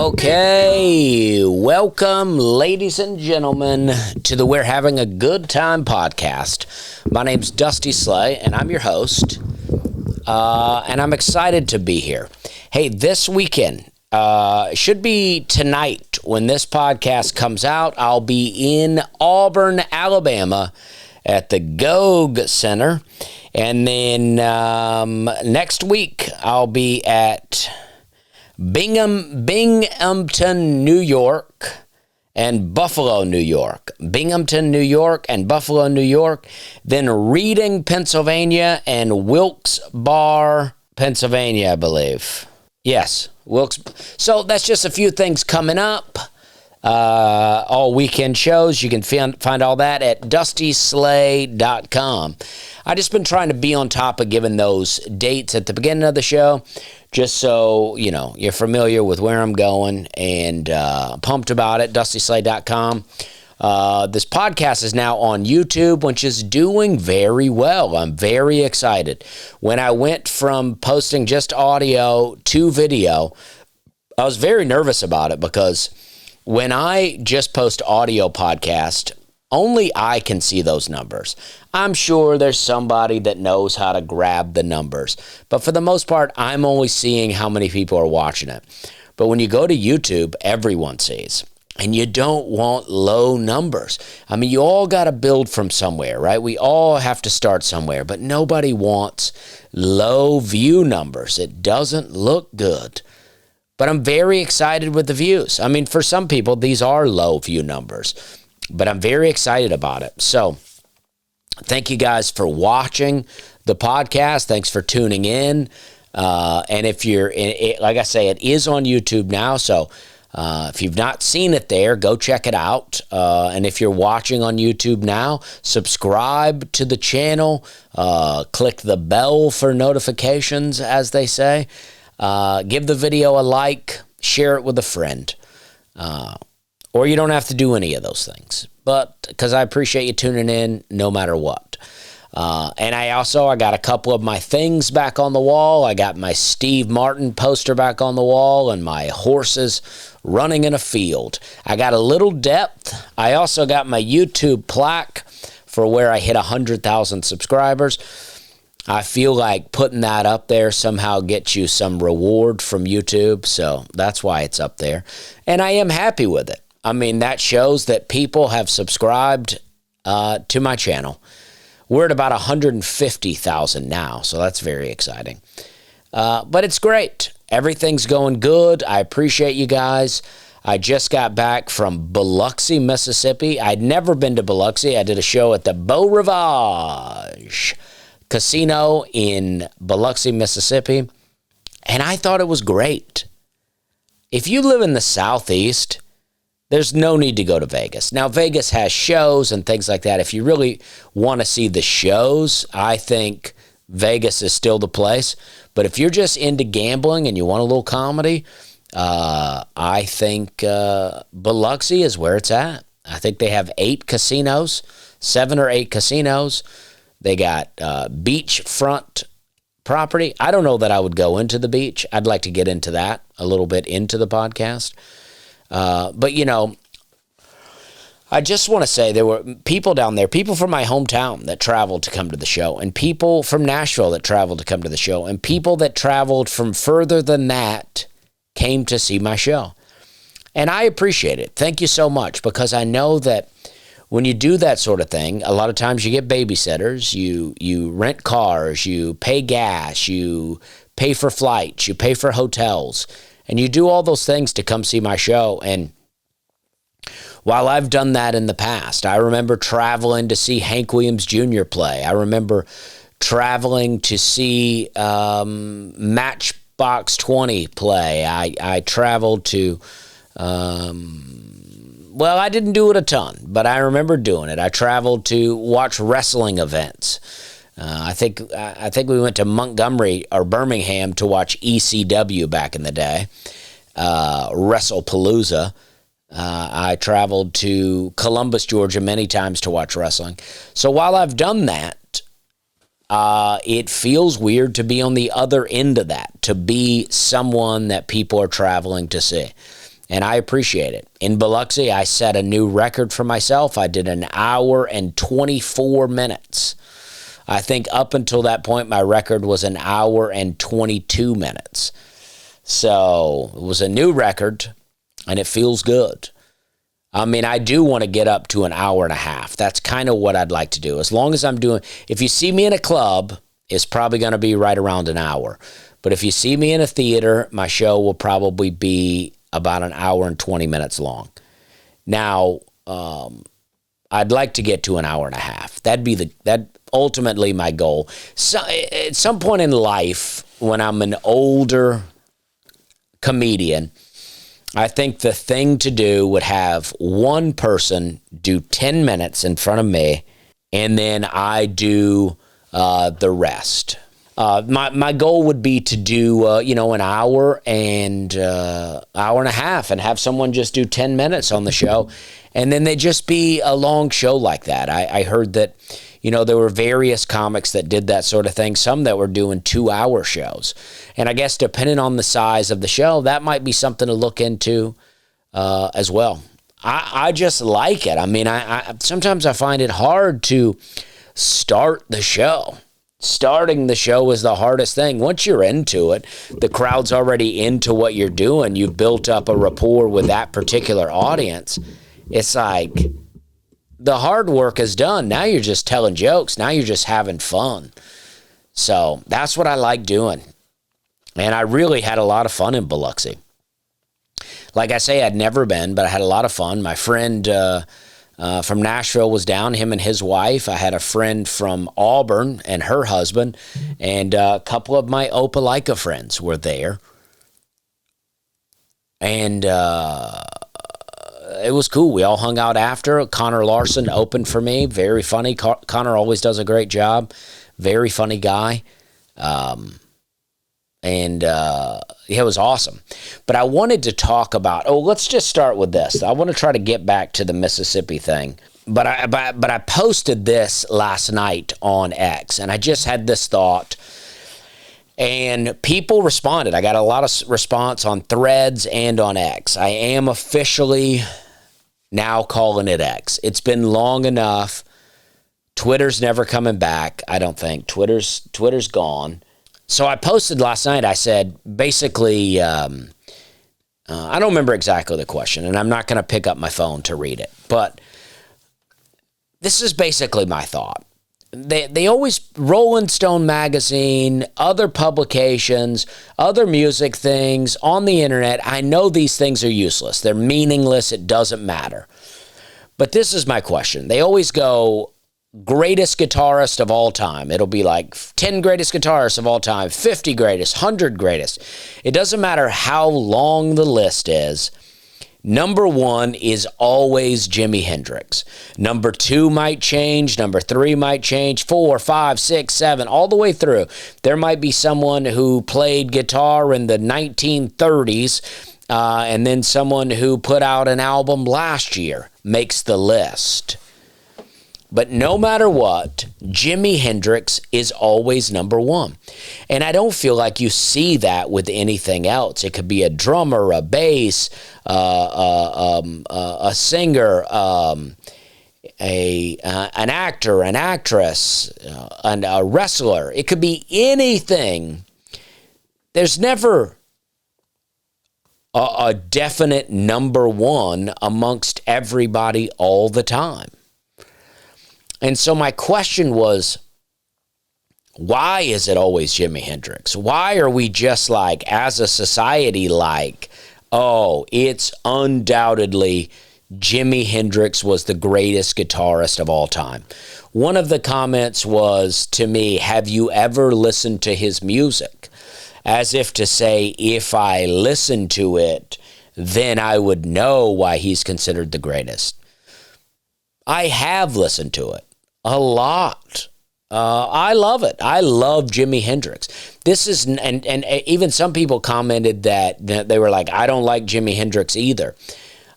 Okay, welcome, ladies and gentlemen, to the We're Having a Good Time podcast. My name's Dusty Slay, and I'm your host, and I'm excited to be here. Hey, this weekend, should be tonight when this podcast comes out, I'll be in Auburn, Alabama at the Gogue Center, and then next week I'll be at Binghamton, New York, and Buffalo, New York. Binghamton, New York, and Buffalo, New York. Then Reading, Pennsylvania, and Wilkes-Barre, Pennsylvania, I believe. Yes, Wilkes. So that's just a few things coming up. All weekend shows. You can find all that at dustyslay.com. I just been trying to be on top of giving those dates at the beginning of the show, just so, you know, you're familiar with where I'm going, and pumped about it, dustyslay.com. This podcast is now on YouTube, which is doing very well. I'm very excited. When I went from posting just audio to video, I was very nervous about it because when I just post audio podcast, only I can see those numbers. I'm sure there's somebody that knows how to grab the numbers, but for the most part, I'm only seeing how many people are watching it. But when you go to YouTube, everyone sees, and you don't want low numbers. I mean, you all got to build from somewhere, right? We all have to start somewhere, but nobody wants low view numbers. It doesn't look good. But I'm very excited with the views. I mean, for some people, these are low view numbers, but I'm very excited about it. So thank you guys for watching the podcast. Thanks for tuning in. And if you're, like I say, it is on YouTube now. So if you've not seen it there, go check it out. And if you're watching on YouTube now, subscribe to the channel. Click the bell for notifications, as they say. Give the video a like, share it with a friend. Or you don't have to do any of those things, but because I appreciate you tuning in no matter what. And I got a couple of my things back on the wall. I got my Steve Martin poster back on the wall and my horses running in a field. I got a little depth. I also got my YouTube plaque for where I hit 100,000 subscribers. I feel like putting that up there somehow gets you some reward from YouTube, so that's why it's up there. And I am happy with it. I mean, that shows that people have subscribed to my channel. We're at about 150,000 now, so that's very exciting. But it's great. Everything's going good. I appreciate you guys. I just got back from Biloxi, Mississippi. I'd never been to Biloxi. I did a show at the Beau Rivage Casino in Biloxi, Mississippi, and I thought it was great. If you live in the Southeast, there's no need to go to Vegas. Now, Vegas has shows and things like that. If you really want to see the shows, I think Vegas is still the place. But if you're just into gambling and you want a little comedy, I think Biloxi is where it's at. I think they have 8 casinos, 7 or 8 casinos. They got beachfront property. I don't know that I would go into the beach. I'd like to get into that a little bit into the podcast. But, you know, I just want to say there were people down there, people from my hometown that traveled to come to the show, and people from Nashville that traveled to come to the show, and people that traveled from further than that came to see my show. And I appreciate it. Thank you so much, because I know that when you do that sort of thing, a lot of times you get babysitters, you rent cars, you pay gas, you pay for flights, you pay for hotels, and you do all those things to come see my show. And while I've done that in the past, I remember traveling to see Hank Williams Jr. play. I remember traveling to see Matchbox 20 play. I traveled to... Well, I didn't do it a ton, but I remember doing it. I traveled to watch wrestling events. I think we went to Montgomery or Birmingham to watch ECW back in the day, WrestlePalooza. I traveled to Columbus, Georgia many times to watch wrestling. So while I've done that, it feels weird to be on the other end of that, to be someone that people are traveling to see. and I appreciate it. In Biloxi, I set a new record for myself. I did an hour and 24 minutes. I think up until that point, my record was an hour and 22 minutes. So it was a new record, and it feels good. I mean, I do want to get up to an hour and a half. That's kind of what I'd like to do. As long as I'm doing, if you see me in a club, it's probably going to be right around an hour. But if you see me in a theater, my show will probably be about an hour and 20 minutes long. Now, I'd like to get to an hour and a half. That ultimately my goal. So, at some point in life, when I'm an older comedian, I think the thing to do would have one person do 10 minutes in front of me, and then I do the rest. My goal would be to do, an hour and hour and a half and have someone just do 10 minutes on the show. And then they just be a long show like that. I heard that, there were various comics that did that sort of thing. Some that were doing 2-hour shows. And I guess depending on the size of the show, that might be something to look into as well. I just like it. I mean, I sometimes I find it hard to start the show. Starting the show is the hardest thing. Once you're into it, the crowd's already into what you're doing. You've built up a rapport with that particular audience. It's like the hard work is done. Now you're just telling jokes. Now you're just having fun. So that's what I like doing. And I really had a lot of fun in Biloxi. Like I say, I'd never been, but I had a lot of fun. My friend from Nashville was down, him and his wife. I had a friend from Auburn and her husband, and a couple of my Opelika friends were there. And it was cool. We all hung out after. Connor Larson opened for me. Very funny. Connor always does a great job. Very funny guy. It was awesome. But I wanted to talk about, let's just start with this. I want to try to get back to the Mississippi thing. But I posted this last night on X, and I just had this thought. And people responded. I got a lot of response on Threads and on X. I am officially now calling it X. It's been long enough. Twitter's never coming back, I don't think. Twitter's gone. So I posted last night, I said, basically, I don't remember exactly the question, and I'm not going to pick up my phone to read it. But this is basically my thought. They always, Rolling Stone magazine, other publications, other music things on the internet, I know these things are useless. They're meaningless. It doesn't matter. But this is my question. They always go, greatest guitarist of all time. It'll be like 10 greatest guitarists of all time, 50 greatest, 100 greatest. It doesn't matter how long the list is. Number one is always Jimi Hendrix. Number two might change. Number three might change. 4, 5, 6, 7, all the way through. There might be someone who played guitar in the 1930s and then someone who put out an album last year makes the list. But no matter what, Jimi Hendrix is always number one. And I don't feel like you see that with anything else. It could be a drummer, a bass, a singer, an actor, an actress, and a wrestler. It could be anything. There's never a definite number one amongst everybody all the time. And so my question was, why is it always Jimi Hendrix? Why are we just like, as a society, like, oh, it's undoubtedly Jimi Hendrix was the greatest guitarist of all time? One of the comments was to me, have you ever listened to his music? As if to say, if I listened to it, then I would know why he's considered the greatest. I have listened to it. A lot. I love it. I love Jimi Hendrix. This is, and even some people commented that they were like, I don't like Jimi Hendrix either.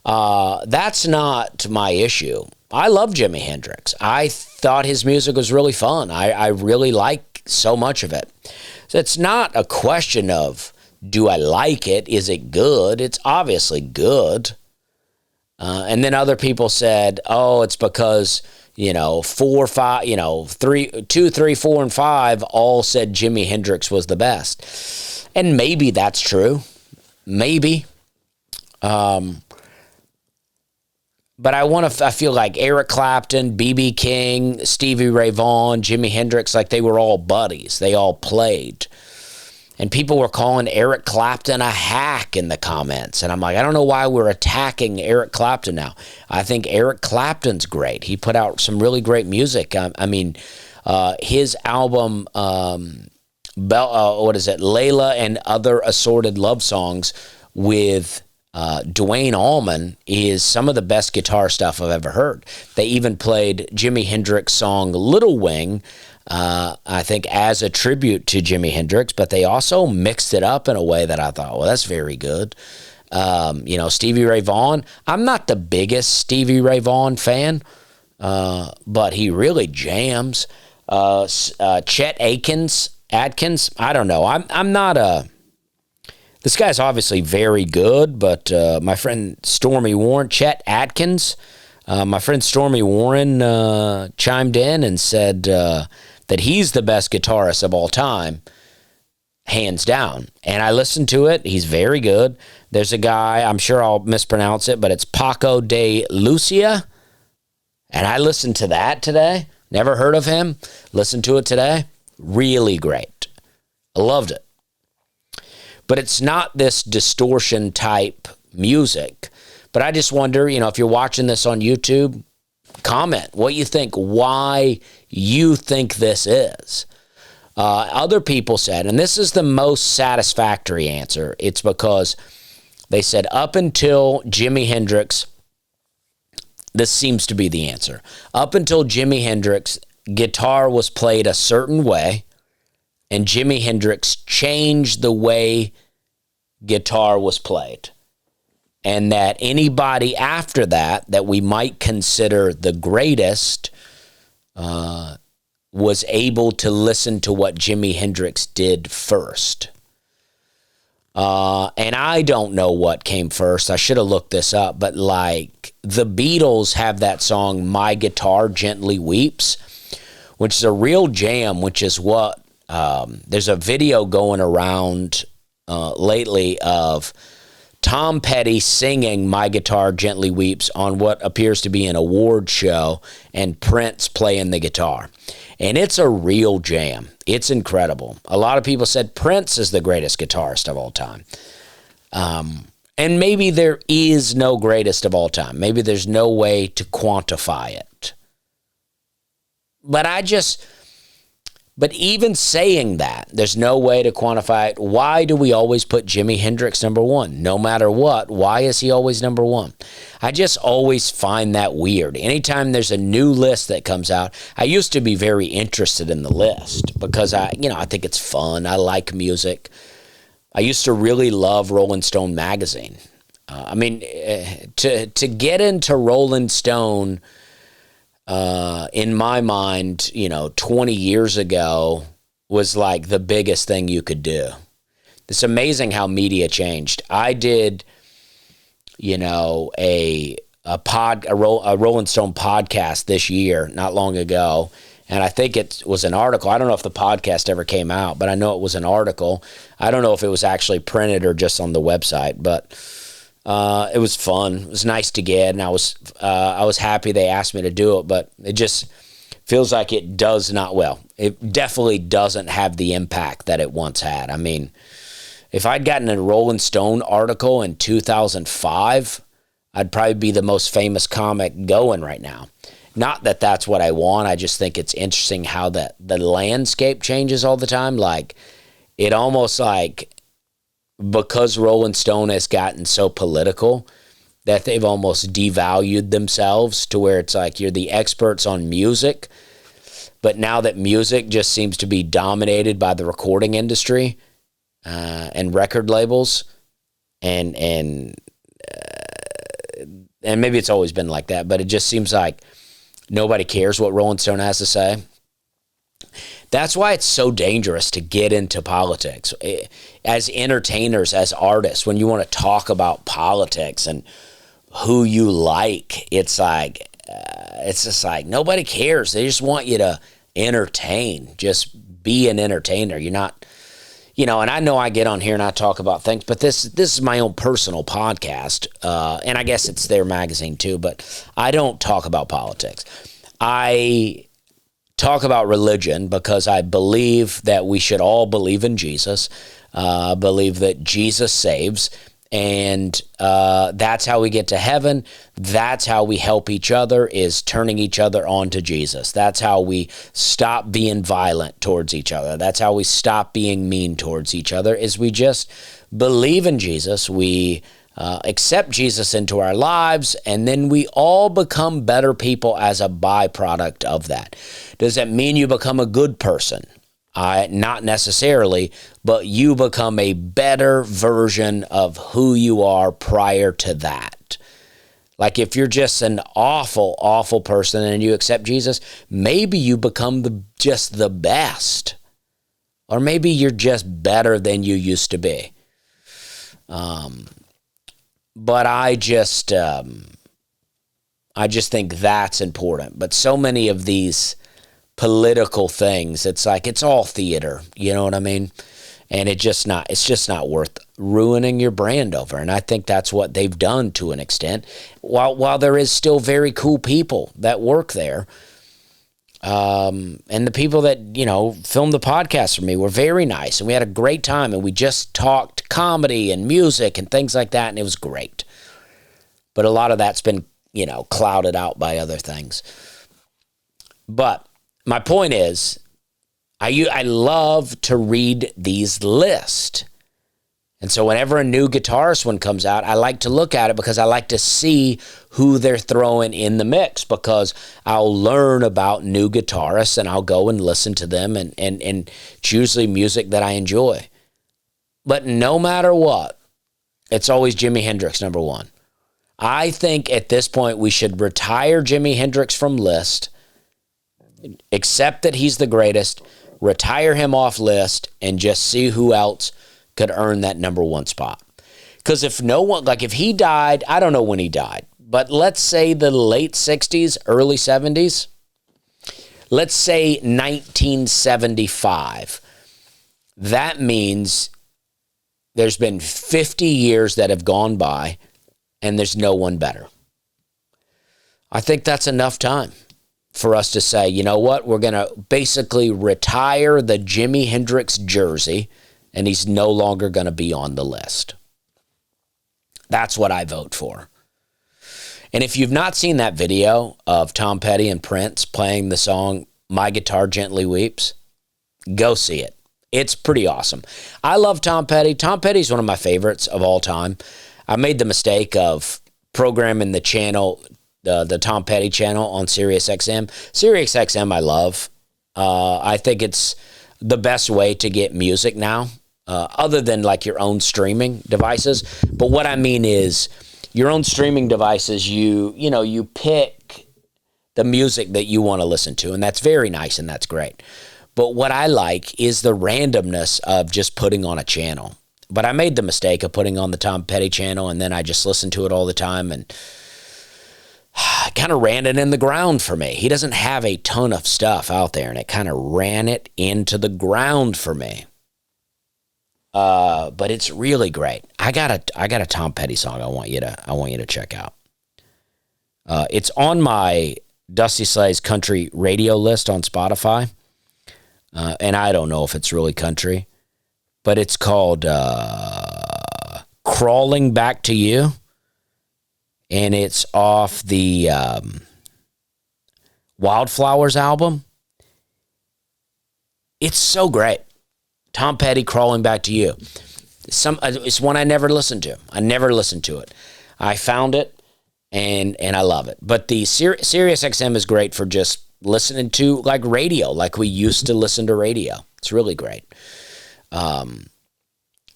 That's not my issue. I love Jimi Hendrix. I thought his music was really fun. I really like so much of it. So it's not a question of Do I like it? Is it good? It's obviously good. And then other people said, oh, it's because, 4, 5, 2, 3, 4, and 5 all said Jimi Hendrix was the best. And maybe that's true. Maybe. But I feel like Eric Clapton, B.B. King, Stevie Ray Vaughan, Jimi Hendrix, like they were all buddies. They all played. And people were calling Eric Clapton a hack in the comments. And I'm like, I don't know why we're attacking Eric Clapton now. I think Eric Clapton's great. He put out some really great music. His album, Layla and Other Assorted Love Songs with Duane Allman is some of the best guitar stuff I've ever heard. They even played Jimi Hendrix's song Little Wing, I think as a tribute to Jimi Hendrix, but they also mixed it up in a way that I thought, well, that's very good. Stevie Ray Vaughan, I'm not the biggest Stevie Ray Vaughan fan, but he really jams. Chet Atkins, I don't know. I'm not a... This guy's obviously very good, but my friend Stormy Warren, Chet Atkins, my friend Stormy Warren chimed in and said that he's the best guitarist of all time, hands down. And I listened to it. He's very good. There's a guy, I'm sure I'll mispronounce it, but it's Paco de Lucia. And I listened to that today. Never heard of him. Listened to it today. Really great. I loved it. But it's not this distortion type music. But I just wonder, if you're watching this on YouTube, comment what you think, why you think this is. Other people said, and this is the most satisfactory answer, it's because they said up until Jimi Hendrix, this seems to be the answer. Up until Jimi Hendrix, guitar was played a certain way, and Jimi Hendrix changed the way guitar was played. And that anybody after that we might consider the greatest, was able to listen to what Jimi Hendrix did first. And I don't know what came first. I should have looked this up, but like the Beatles have that song, My Guitar Gently Weeps, which is a real jam, which is what, there's a video going around lately of Tom Petty singing My Guitar Gently Weeps on what appears to be an award show and Prince playing the guitar. And it's a real jam. It's incredible. A lot of people said Prince is the greatest guitarist of all time. And maybe there is no greatest of all time. Maybe there's no way to quantify it. But even saying that, there's no way to quantify it. Why do we always put Jimi Hendrix number one? No matter what, why is he always number one? I just always find that weird. Anytime there's a new list that comes out, I used to be very interested in the list because I think it's fun. I like music. I used to really love Rolling Stone magazine. To get into Rolling Stone, in my mind, 20 years ago was like the biggest thing you could do. It's amazing how media changed. I did, a Rolling Stone podcast this year, not long ago, and I think it was an article. I don't know if the podcast ever came out, but I know it was an article. I don't know if it was actually printed or just on the website, but it was fun. It was nice to get, and I was happy they asked me to do it, but it just feels like it definitely doesn't have the impact that it once had. I mean, if I'd gotten a Rolling Stone article in 2005, I'd probably be the most famous comic going right now. Not that that's what I want. I just think it's interesting how the landscape changes all the time. Like, it almost like, because Rolling Stone has gotten so political that they've almost devalued themselves to where it's like you're the experts on music, but now that music just seems to be dominated by the recording industry and record labels, and maybe it's always been like that, but it just seems like nobody cares what Rolling Stone has to say. That's why it's so dangerous to get into politics. As entertainers, as artists, when you want to talk about politics and who you like, it's just like nobody cares. They just want you to entertain. Just be an entertainer. You're not, and I know I get on here and I talk about things, but this is my own personal podcast, and I guess it's their magazine too, but I don't talk about politics. I talk about religion because I believe that we should all believe in Jesus, believe that Jesus saves, and that's how we get to heaven. That's how we help each other, is turning each other on to Jesus. That's how we stop being violent towards each other. That's how we stop being mean towards each other, is we just believe in Jesus. We accept Jesus into our lives, and then we all become better people as a byproduct of that. Does that mean you become a good person? Not necessarily, but you become a better version of who you are prior to that. Like if you're just an awful, awful person and you accept Jesus, maybe you become just the best. Or maybe you're just better than you used to be. But I just think that's important. But so many of these political things, it's like it's all theater. You know what I mean? And it's just not worth ruining your brand over. And I think that's what they've done to an extent. While there is still very cool people that work there, and the people that filmed the podcast for me were very nice, and we had a great time, and we just talked comedy and music and things like that, and it was great. But a lot of that's been clouded out by other things. But my point is, I love to read these lists. And so whenever a new guitarist one comes out, I like to look at it because I like to see who they're throwing in the mix, because I'll learn about new guitarists and I'll go and listen to them, and it's usually music that I enjoy. But no matter what, it's always Jimi Hendrix number one. I think at this point we should retire Jimi Hendrix from list, accept that he's the greatest, retire him off list, and just see who else could earn that number one spot. Because if no one, like if he died, I don't know when he died, but let's say the late 60s, early 70s, let's say 1975. That means there's been 50 years that have gone by and there's no one better. I think that's enough time for us to say, you know what, we're going to basically retire the Jimi Hendrix jersey, and he's no longer going to be on the list. That's what I vote for. And if you've not seen that video of Tom Petty and Prince playing the song My Guitar Gently Weeps, go see it. It's pretty awesome. I love Tom Petty. Tom Petty's one of my favorites of all time. I made the mistake of programming the channel, the Tom Petty channel on Sirius XM. Sirius XM I love. I think it's the best way to get music now, other than like your own streaming devices. But what I mean is your own streaming devices, you pick the music that you want to listen to, and that's very nice and that's great. But what I like is the randomness of just putting on a channel. But I made the mistake of putting on the Tom Petty channel, and then I just listened to it all the time, and kind of ran it in the ground for me. He doesn't have a ton of stuff out there, and it kind of ran it into the ground for me. But it's really great. I got a Tom Petty song I want you to check out. It's on my Dusty Slay's country radio list on Spotify. And I don't know if it's really country, but it's called Crawling Back to You. And it's off the Wildflowers album. It's so great. Tom Petty, Crawling Back to You. It's one I never listened to. I never listened to it. I found it, and I love it. But the Sirius XM is great for just listening to like radio, like we used to listen to radio. It's really great.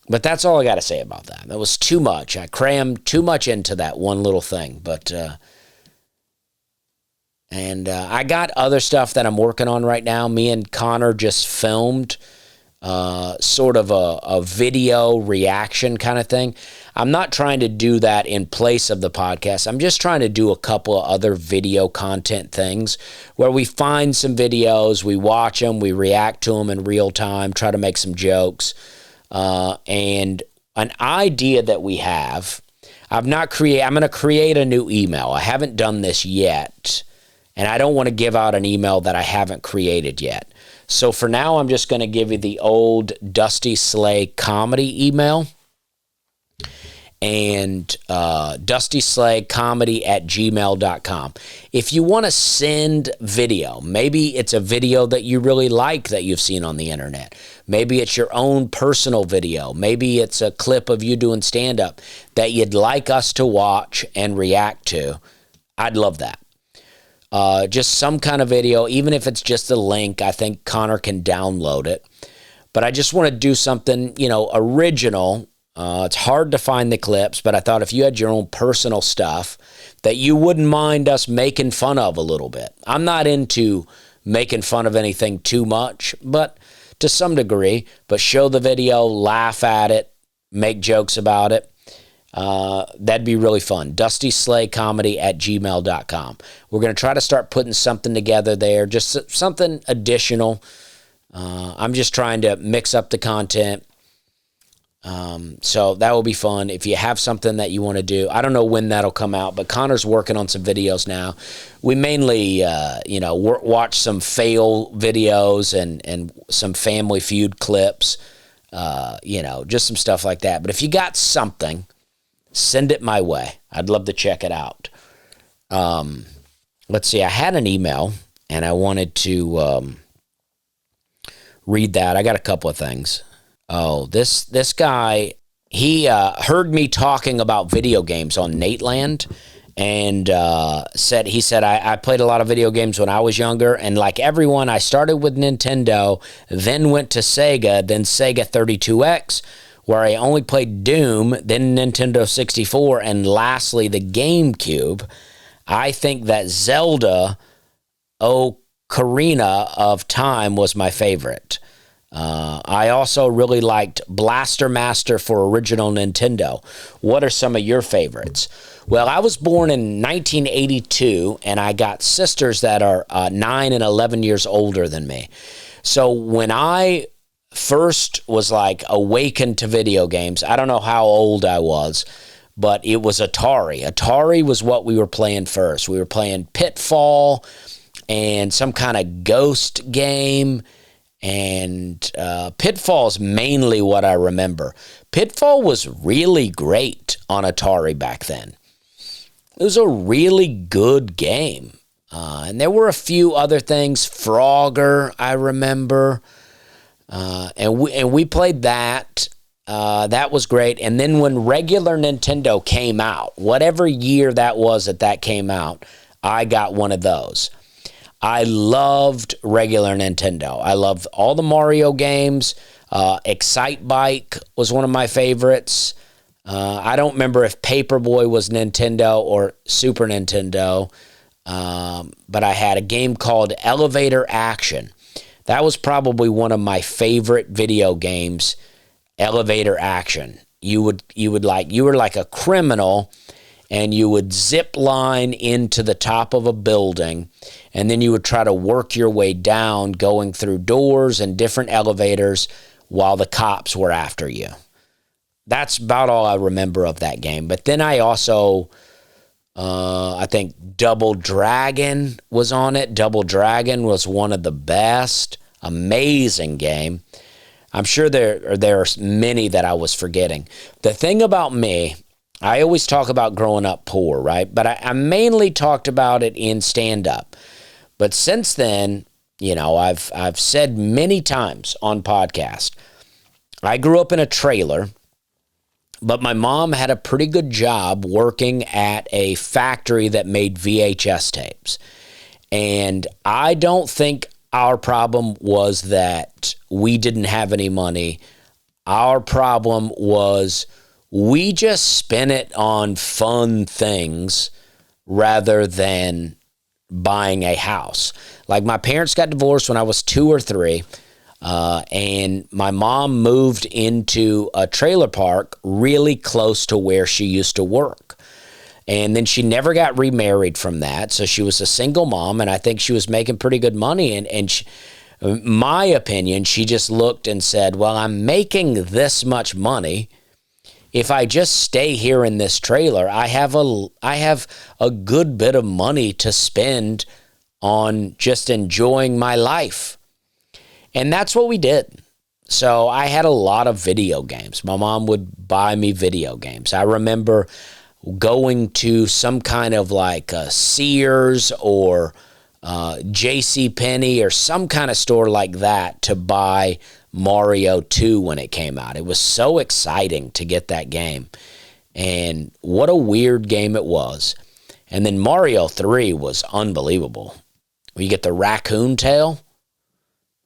But that's all I got to say about that. That was too much. I crammed too much into that one little thing. But And I got other stuff that I'm working on right now. Me and Connor just filmed sort of a video reaction kind of thing. I'm not trying to do that in place of the podcast. I'm just trying to do a couple of other video content things where we find some videos, we watch them, we react to them in real time, try to make some jokes. And an idea that we have, I'm going to create a new email. I haven't done this yet, and I don't want to give out an email that I haven't created yet. So for now, I'm just going to give you the old Dusty Slay comedy email, and dustyslaycomedy@gmail.com. If you want to send video, maybe it's a video that you really like that you've seen on the internet. Maybe it's your own personal video. Maybe it's a clip of you doing stand-up that you'd like us to watch and react to. I'd love that. Just some kind of video, even if it's just a link. I think Connor can download it. But I just want to do something, original. It's hard to find the clips, but I thought if you had your own personal stuff that you wouldn't mind us making fun of a little bit. I'm not into making fun of anything too much, but to some degree. But show the video, laugh at it, make jokes about it. That'd be really fun. dustyslaycomedy@gmail.com. We're going to try to start putting something together there, just something additional. I'm just trying to mix up the content. So that will be fun. If you have something that you want to do, I don't know when that'll come out, but Connor's working on some videos now. We mainly, watch some fail videos and some Family Feud clips, just some stuff like that. But if you got something, send it my way. I'd love to check it out. Let's see. I had an email, and I wanted to read that. I got a couple of things. Oh, this guy, he heard me talking about video games on Nateland, and said I played a lot of video games when I was younger, and like everyone, I started with Nintendo, then went to Sega, then Sega 32X, where I only played Doom, then Nintendo 64, and lastly the GameCube. I think that Zelda Ocarina of Time was my favorite. I also really liked Blaster Master for original Nintendo. What are some of your favorites? Well, I was born in 1982, and I got sisters that are 9 and 11 years older than me. So when I first was like awakened to video games, I don't know how old I was, but it was Atari. Atari was what we were playing first. We were playing Pitfall and some kind of ghost game. And Pitfall is mainly what I remember. Pitfall was really great on Atari back then. It was a really good game. And there were a few other things. Frogger, I remember. And we played that. That was great. And then when regular Nintendo came out, whatever year that was that came out, I got one of those. I loved regular Nintendo. I loved all the Mario games. Excite Bike was one of my favorites. I don't remember if Paperboy was Nintendo or Super Nintendo, but I had a game called Elevator Action. That was probably one of my favorite video games, Elevator Action. You were like a criminal, and you would zip line into the top of a building, and then you would try to work your way down, going through doors and different elevators while the cops were after you. That's about all I remember of that game. But then I also, I think Double Dragon was on it. Double Dragon was one of the best. Amazing game. I'm sure there are many that I was forgetting. The thing about me, I always talk about growing up poor, right? But I mainly talked about it in stand-up. But since then, I've said many times on podcast, I grew up in a trailer, but my mom had a pretty good job working at a factory that made VHS tapes. And I don't think our problem was that we didn't have any money. Our problem was we just spent it on fun things rather than buying a house. Like, my parents got divorced when I was 2 or 3, and my mom moved into a trailer park really close to where she used to work. And then she never got remarried from that, so she was a single mom, and I think she was making pretty good money. And she, my opinion, she just looked and said, well, I'm making this much money. If I just stay here in this trailer, I have a good bit of money to spend on just enjoying my life. And that's what we did. So I had a lot of video games. My mom would buy me video games. I remember going to some kind of like a Sears or JCPenney or some kind of store like that to buy Mario 2 when it came out. It was so exciting to get that game. And what a weird game it was. And then Mario 3 was unbelievable. You get the raccoon tail.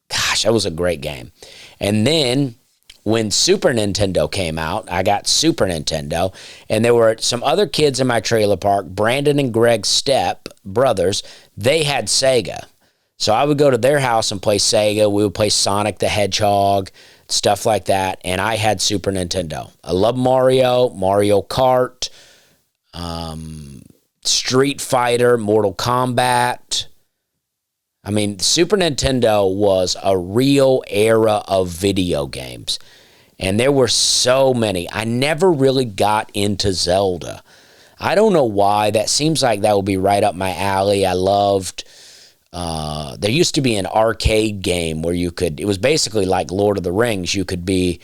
Gosh, that was a great game. And then when Super Nintendo came out, I got Super Nintendo, and there were some other kids in my trailer park, Brandon and Greg Stepp, brothers. They had Sega. So I would go to their house and play Sega. We would play Sonic the Hedgehog, stuff like that, and I had Super Nintendo. I love Mario, Mario Kart, Street Fighter, Mortal Kombat. I mean, Super Nintendo was a real era of video games, and there were so many. I never really got into Zelda. I don't know why. That seems like that would be right up my alley. I loved, there used to be an arcade game where you could, it was basically like Lord of the Rings. You could be,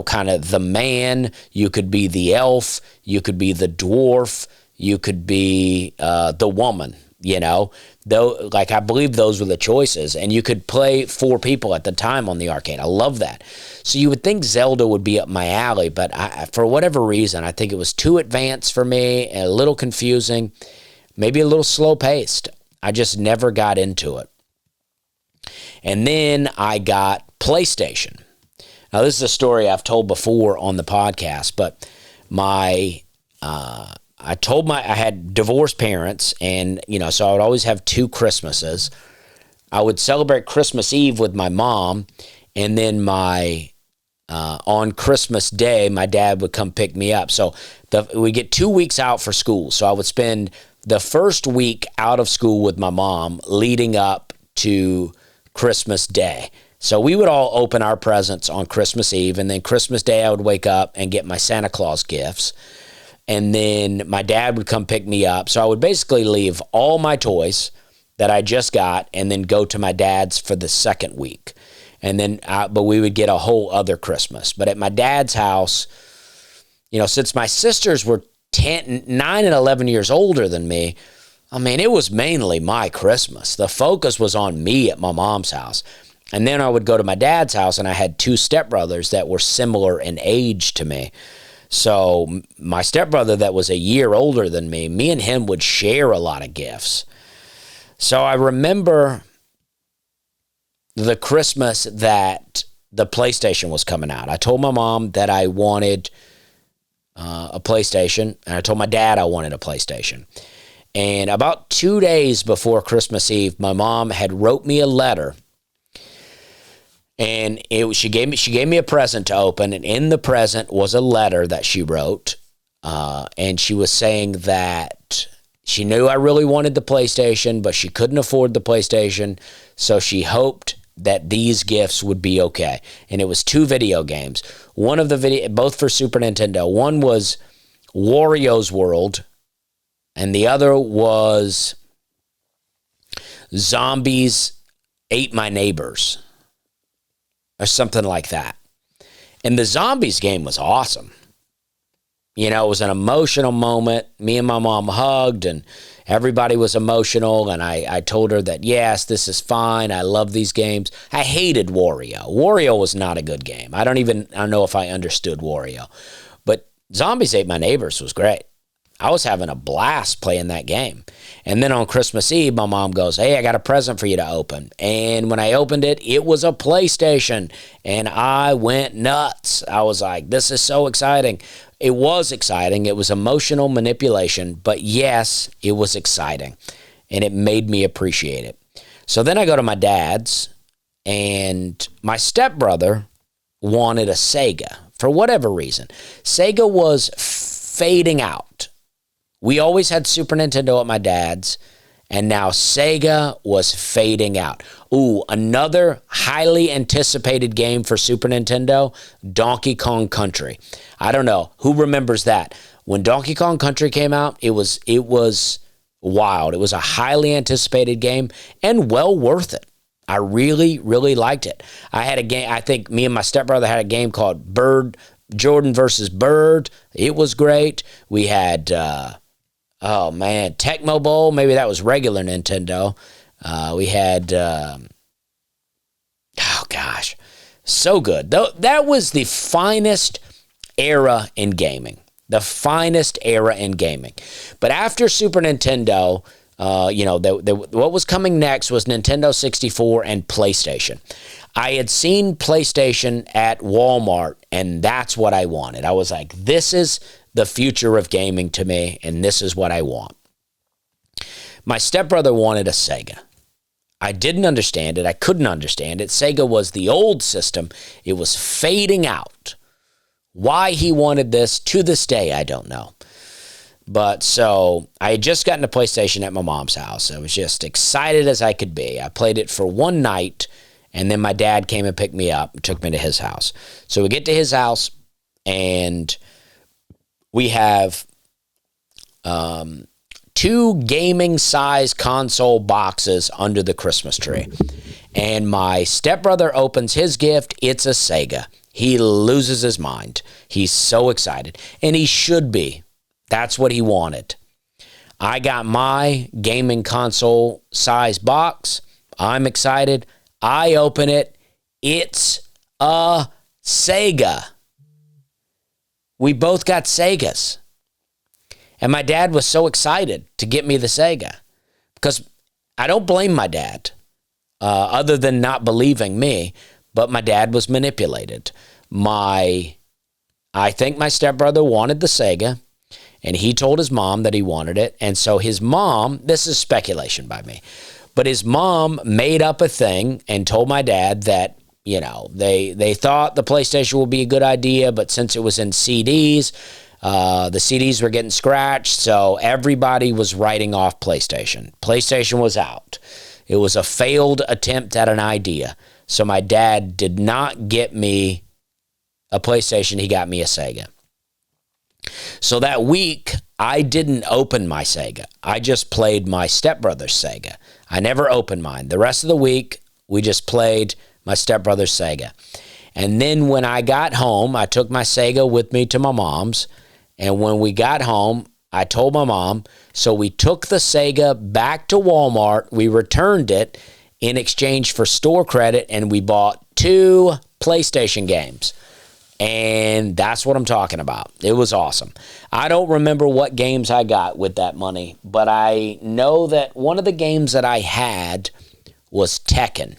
kind of the man, you could be the elf, you could be the dwarf, you could be the woman, Though, like, I believe those were the choices, and you could play 4 people at the time on the arcade. I love that. So you would think Zelda would be up my alley, but for whatever reason, I think it was too advanced for me, and a little confusing, maybe a little slow-paced. I just never got into it. And then I got PlayStation. Now, this is a story I've told before on the podcast, but I had divorced parents, and, so I would always have 2 Christmases. I would celebrate Christmas Eve with my mom, and then on Christmas Day, my dad would come pick me up. So we get 2 weeks out for school. So I would spend the first week out of school with my mom leading up to Christmas Day. So we would all open our presents on Christmas Eve, and then Christmas Day I would wake up and get my Santa Claus gifts. And then my dad would come pick me up. So I would basically leave all my toys that I just got and then go to my dad's for the second week. And then, but we would get a whole other Christmas. But at my dad's house, since my sisters were 9 and 11 years older than me, I mean, it was mainly my Christmas. The focus was on me at my mom's house. And then I would go to my dad's house, and I had 2 stepbrothers that were similar in age to me. So my stepbrother that was a year older than me and him would share a lot of gifts. So I remember the Christmas that the PlayStation was coming out. I told my mom that I wanted a PlayStation, and I told my dad I wanted a PlayStation. And about 2 days before Christmas Eve, my mom had wrote me a letter. And she gave me a present to open, and in the present was a letter that she wrote, and she was saying that she knew I really wanted the PlayStation, but she couldn't afford the PlayStation, so she hoped that these gifts would be okay. And it was 2 video games. Both for Super Nintendo. One was Wario's World, and the other was Zombies Ate My Neighbors, or something like that. And the Zombies game was awesome. It was an emotional moment. Me and my mom hugged, and everybody was emotional, and I told her that, yes, this is fine. I love these games. I hated Wario. Wario was not a good game. I don't know if I understood Wario. But Zombies Ate My Neighbors was great. I was having a blast playing that game. And then on Christmas Eve, my mom goes, hey, I got a present for you to open. And when I opened it, it was a PlayStation. And I went nuts. I was like, this is so exciting. It was exciting. It was emotional manipulation. But yes, it was exciting. and it made me appreciate it. So then I go to my dad's, and my stepbrother wanted a Sega for whatever reason. Sega was fading out. We always had Super Nintendo at my dad's, and now Sega was fading out. Ooh, another highly anticipated game for Super Nintendo, Donkey Kong Country. I don't know. Who remembers that? When Donkey Kong Country came out, it was wild. It was a highly anticipated game and well worth it. I really, really liked it. I had a game, I think me and my stepbrother had a game called Jordan versus Bird. It was great. We had, Tecmo Bowl. Maybe that was regular Nintendo. We had, so good. That was the finest era in gaming. The finest era in gaming. But after Super Nintendo, what was coming next was Nintendo 64 and PlayStation. I had seen PlayStation at Walmart, and that's what I wanted. I was like, this is the future of gaming to me, and this is what I want. My stepbrother wanted a Sega. I didn't understand it. I couldn't understand it. Sega was the old system. It was fading out. Why he wanted this, to this day, I don't know. But so I had just gotten a PlayStation at my mom's house. I was just excited as I could be. I played it for one night, and then my dad came and picked me up and took me to his house. So we get to his house, and we have 2 gaming-size console boxes under the Christmas tree. And my stepbrother opens his gift. It's a Sega. He loses his mind. He's so excited. And he should be. That's what he wanted. I got my gaming console size box. I'm excited. I open it. It's a Sega. We both got Segas. And my dad was so excited to get me the Sega. Because I don't blame my dad, other than not believing me, but my dad was manipulated. I think my stepbrother wanted the Sega, and he told his mom that he wanted it. And so his mom, this is speculation by me, but his mom made up a thing and told my dad that, they thought the PlayStation would be a good idea, but since it was in CDs, the CDs were getting scratched, so everybody was writing off PlayStation. PlayStation was out. It was a failed attempt at an idea. So my dad did not get me a PlayStation. He got me a Sega. So that week, I didn't open my Sega. I just played my stepbrother's Sega. I never opened mine. The rest of the week, we just played my stepbrother's Sega. And then when I got home, I took my Sega with me to my mom's. And when we got home, I told my mom. So we took the Sega back to Walmart. We returned it in exchange for store credit, and we bought 2 PlayStation games. And that's what I'm talking about. It was awesome. I don't remember what games I got with that money, but I know that one of the games that I had was Tekken.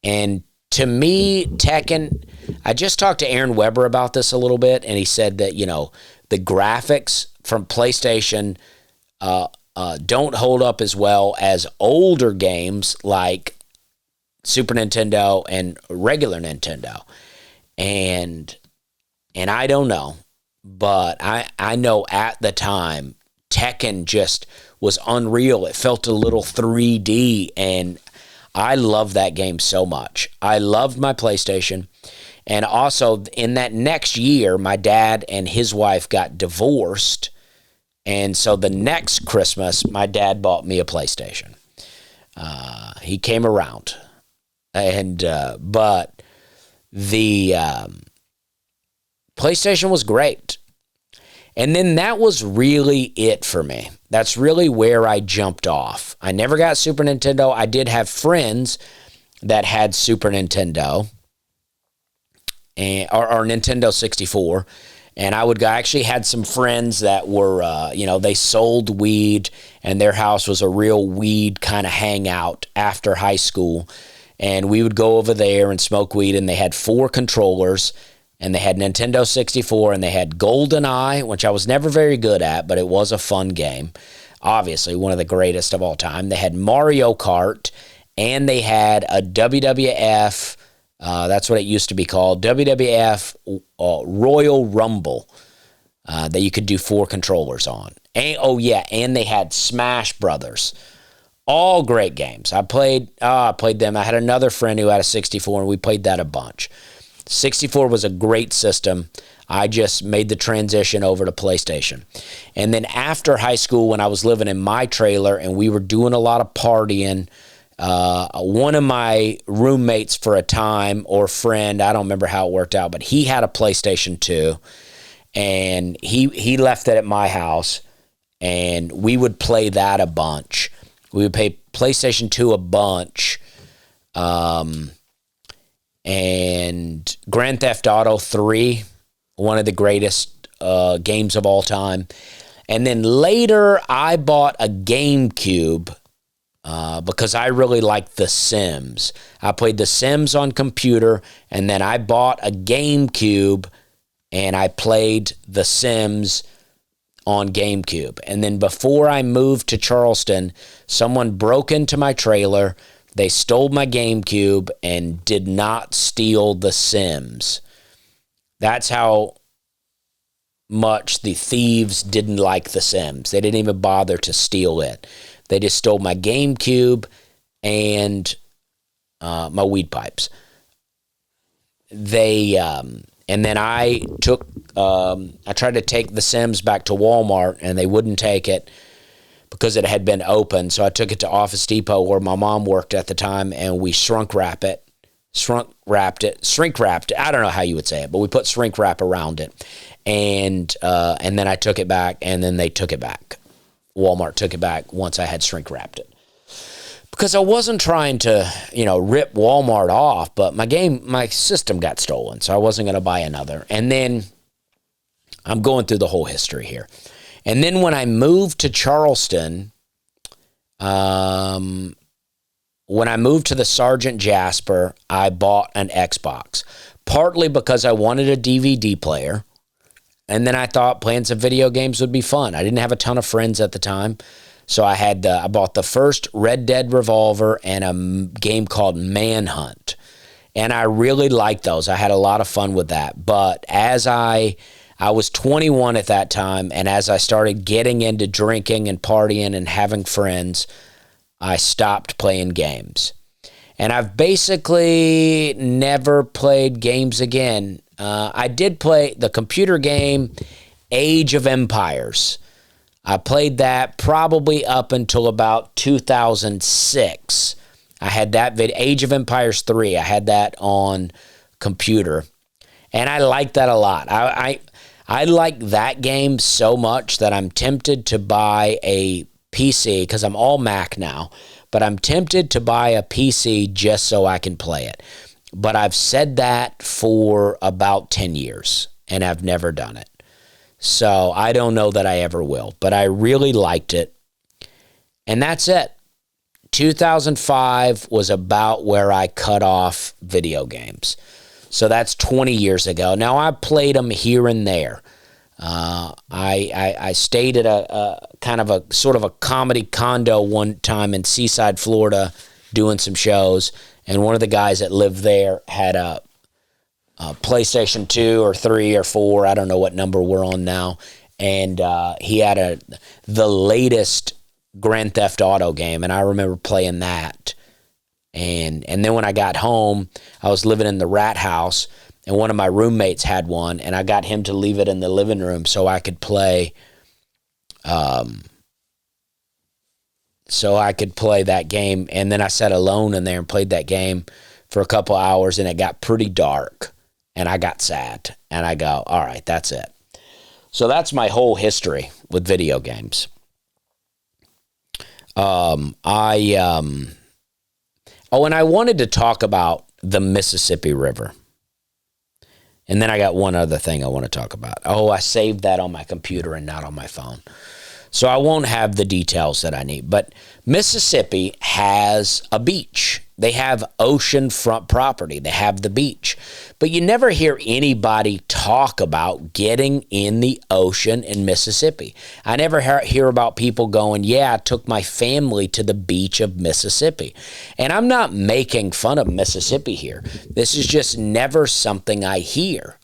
And to me, Tekken, I just talked to Aaron Weber about this a little bit, and he said that, the graphics from PlayStation don't hold up as well as older games like Super Nintendo and regular Nintendo. And I don't know, but I know at the time, Tekken just was unreal. It felt a little 3D, and I love that game so much. I loved my PlayStation. And also, in that next year, my dad and his wife got divorced. And so the next Christmas, my dad bought me a PlayStation. He came around. But the PlayStation was great. And then that was really it for me. That's really where I jumped off. I never got Super Nintendo. I did have friends that had Super Nintendo or Nintendo 64. And I actually had some friends that were, they sold weed, and their house was a real weed kind of hangout after high school. And we would go over there and smoke weed, and they had 4 controllers, and they had Nintendo 64, and they had GoldenEye, which I was never very good at, but it was a fun game. obviously one of the greatest of all time. They had Mario Kart, and they had a WWF, that's what it used to be called, WWF Royal Rumble that you could do 4 controllers on. And they had Smash Brothers. All great games. I played them. I had another friend who had a 64, and we played that a bunch. 64 was a great system. I just made the transition over to PlayStation. And then after high school, when I was living in my trailer and we were doing a lot of partying, one of my roommates for a time, or friend, I don't remember how it worked out, but he had a PlayStation 2, and he left it at my house, and we would play that a bunch. We would play PlayStation 2 a bunch, and Grand Theft Auto 3, one of the greatest games of all time. And then later, I bought a GameCube because I really liked The Sims. I played The Sims on computer, and then I bought a GameCube, and I played The Sims on GameCube. And then before I moved to Charleston, someone broke into my trailer. They stole my GameCube and did not steal The Sims. That's how much the thieves didn't like The Sims. They didn't even bother to steal it. They just stole my GameCube and my weed pipes. And then I tried to take The Sims back to Walmart, and they wouldn't take it because it had been open. So I took it to Office Depot, where my mom worked at the time, and we shrink wrapped it. I don't know how you would say it, but we put shrink wrap around it. And then I took it back, and then they took it back. Walmart took it back once I had shrink wrapped it. Because I wasn't trying to, rip Walmart off, but my system got stolen, so I wasn't going to buy another. And then I'm going through the whole history here. And then when I moved to Charleston, when I moved to the Sergeant Jasper, I bought an Xbox, partly because I wanted a DVD player. And then I thought playing some video games would be fun. I didn't have a ton of friends at the time. So I bought the first Red Dead Revolver and a game called Manhunt. And I really liked those. I had a lot of fun with that. But as I was 21 at that time, and as I started getting into drinking and partying and having friends, I stopped playing games. And I've basically never played games again. I did play the computer game Age of Empires. I played that probably up until about 2006. I had that Age of Empires 3. I had that on computer, and I liked that a lot. I like that game so much that I'm tempted to buy a PC, because I'm all Mac now, but I'm tempted to buy a PC just so I can play it. But I've said that for about 10 years, and I've never done it. So I don't know that I ever will, but I really liked it. And that's it. 2005 was about where I cut off video games. So that's 20 years ago. Now, I played them here and there. I stayed at a kind of a sort of a comedy condo one time in Seaside, Florida, doing some shows. And one of the guys that lived there had a PlayStation 2 or 3 or 4, I don't know what number we're on now, and he had the latest Grand Theft Auto game, and I remember playing that. And then when I got home, I was living in the Rat House, and one of my roommates had one, and I got him to leave it in the living room so I could play that game. And then I sat alone in there and played that game for a couple hours, and it got pretty dark. And I got sad, and I go, all right, that's it. So that's my whole history with video games. And I wanted to talk about the Mississippi River. And then I got one other thing I want to talk about. I saved that on my computer and not on my phone. So I won't have the details that I need. But Mississippi has a beach. They have oceanfront property. They have the beach. But you never hear anybody talk about getting in the ocean in Mississippi. I never hear about people going, yeah, I took my family to the beach of Mississippi. And I'm not making fun of Mississippi here. This is just never something I hear.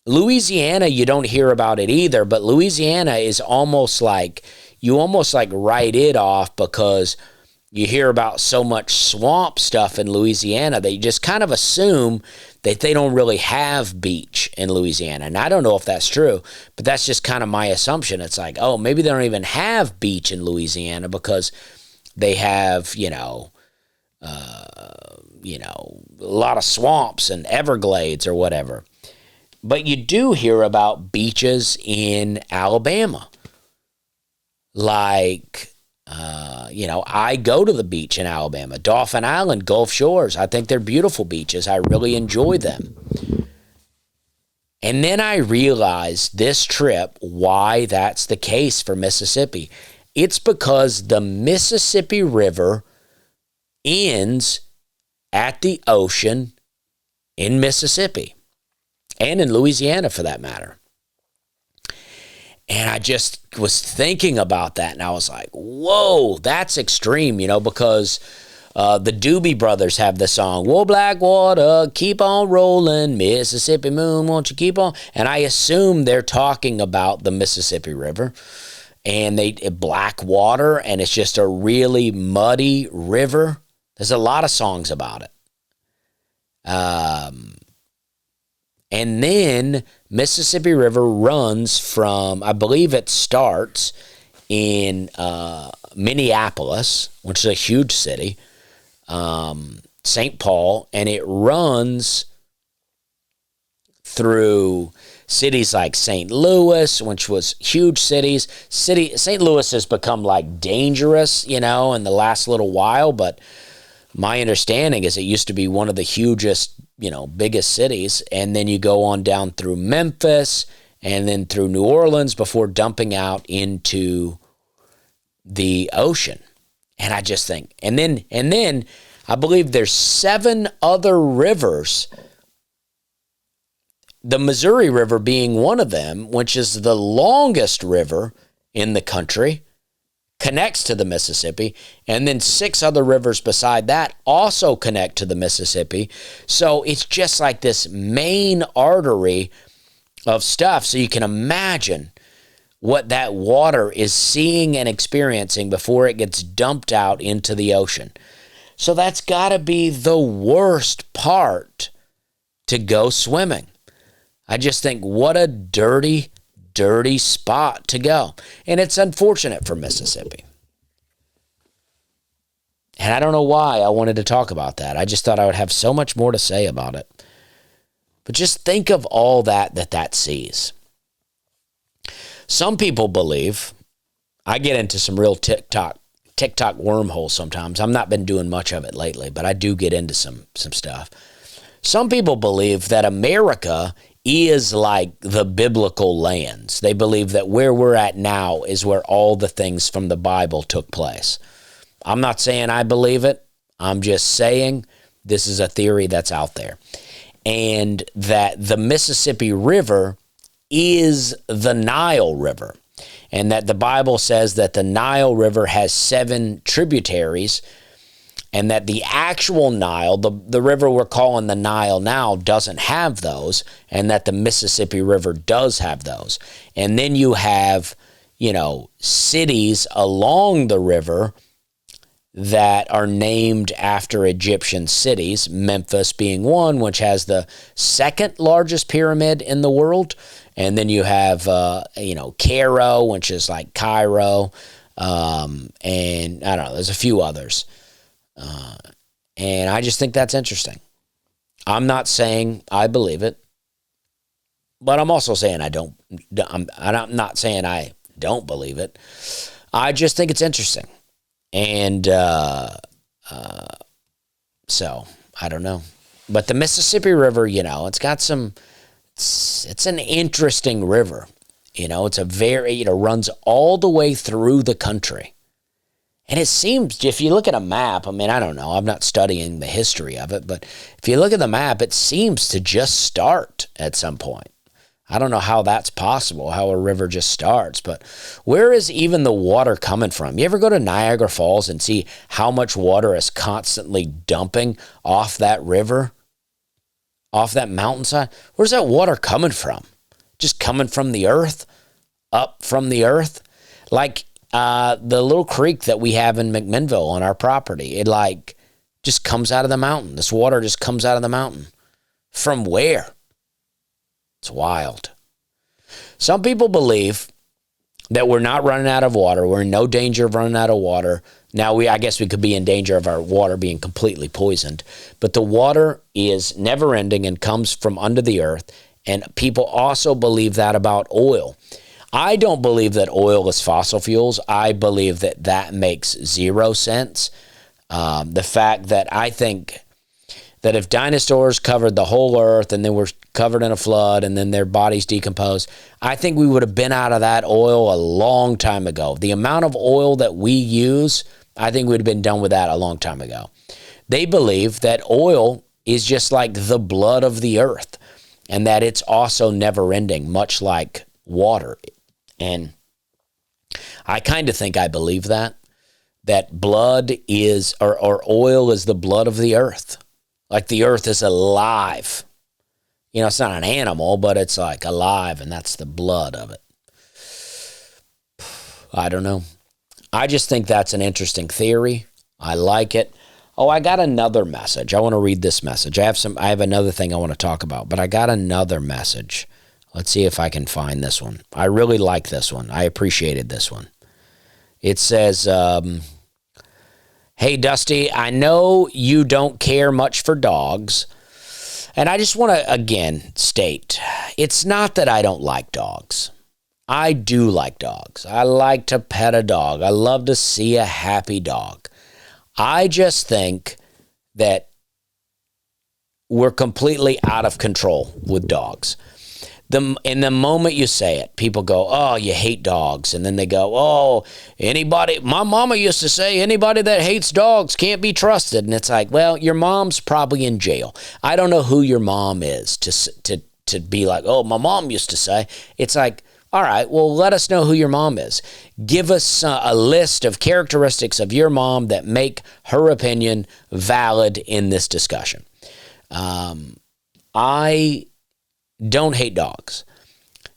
Louisiana, you don't hear about it either, but Louisiana is almost like, you almost like write it off because you hear about so much swamp stuff in Louisiana that you just kind of assume that they don't really have beach in Louisiana. And I don't know if that's true, but that's just kind of my assumption. It's like, oh, maybe they don't even have beach in Louisiana because they have, a lot of swamps and Everglades or whatever. But you do hear about beaches in Alabama. Like, I go to the beach in Alabama. Dauphin Island, Gulf Shores. I think they're beautiful beaches. I really enjoy them. And then I realized this trip why that's the case for Mississippi. It's because the Mississippi River ends at the ocean in Mississippi. And in Louisiana, for that matter. And I just was thinking about that, and I was like, whoa, that's extreme, because the Doobie Brothers have the song, whoa, black water, keep on rolling, Mississippi moon, won't you keep on? And I assume they're talking about the Mississippi River, and black water, and it's just a really muddy river. There's a lot of songs about it. And then Mississippi River runs from, I believe it starts in Minneapolis, which is a huge city, St. Paul, and it runs through cities like St. Louis, which was huge cities. St. Louis has become like dangerous, in the last little while, but my understanding is it used to be one of the hugest, biggest cities. And then you go on down through Memphis and then through New Orleans before dumping out into the ocean. And I just think, and then I believe there's 7 other rivers, the Missouri River being one of them, which is the longest river in the country, connects to the Mississippi, and then 6 other rivers beside that also connect to the Mississippi. So it's just like this main artery of stuff. So you can imagine what that water is seeing and experiencing before it gets dumped out into the ocean. So that's got to be the worst part to go swimming. I just think what a dirty spot to go. And it's unfortunate for Mississippi. And I don't know why I wanted to talk about that. I just thought I would have so much more to say about it. But just think of all that sees. Some people believe, I get into some real TikTok wormholes sometimes. I've not been doing much of it lately, but I do get into some stuff. Some people believe that America is like the biblical lands. They believe that where we're at now is where all the things from the Bible took place. I'm not saying I believe it. I'm just saying this is a theory that's out there. And that the Mississippi River is the Nile River. And that the Bible says that the Nile River has 7 tributaries, and that the actual Nile, the river we're calling the Nile now, doesn't have those, and that the Mississippi River does have those. And then you have, cities along the river that are named after Egyptian cities, Memphis being one, which has the 2nd largest pyramid in the world. And then you have, Cairo, which is like Cairo. And I don't know, there's a few others. And I just think that's interesting. I'm not saying I believe it, but I'm also saying I'm not saying I don't believe it. I just think it's interesting. And so I don't know. But the Mississippi River, it's got it's an interesting river. It's runs all the way through the country. And it seems, if you look at a map, I don't know, I'm not studying the history of it, but if you look at the map, it seems to just start at some point. I don't know how that's possible, how a river just starts, but where is even the water coming from? You ever go to Niagara Falls and see how much water is constantly dumping off that river, off that mountainside? Where's that water coming from? Just coming from the earth? Up from the earth? Like the little creek that we have in McMinnville on our property. It just comes out of the mountain. This water just comes out of the mountain. From where? It's wild. Some people believe that we're not running out of water. We're in no danger of running out of water. Now, I guess we could be in danger of our water being completely poisoned. But the water is never ending and comes from under the earth. And people also believe that about oil. I don't believe that oil is fossil fuels. I believe that makes zero sense. The fact that I think that if dinosaurs covered the whole earth and they were covered in a flood and then their bodies decomposed, I think we would have been out of that oil a long time ago. The amount of oil that we use, I think we'd have been done with that a long time ago. They believe that oil is just like the blood of the earth and that it's also never ending, much like water. And I kind of think I believe that blood is, or oil is the blood of the earth. Like the earth is alive. It's not an animal, but it's like alive, and that's the blood of it. I don't know. I just think that's an interesting theory. I like it. Oh, I got another message. I want to read this message. I have another thing I want to talk about, but I got another message. Let's see if I can find this one. I really like this one. I appreciated this one. It says, hey, Dusty, I know you don't care much for dogs, and I just want to, again, state, it's not that I don't like dogs. I do like dogs. I like to pet a dog. I love to see a happy dog. I just think that we're completely out of control with dogs. In the moment you say it, people go, oh, you hate dogs. And then they go, oh, my mama used to say anybody that hates dogs can't be trusted. And it's like, well, your mom's probably in jail. I don't know who your mom is to be like, oh, my mom used to say. It's like, all right, well, let us know who your mom is. Give us a list of characteristics of your mom that make her opinion valid in this discussion. I don't hate dogs.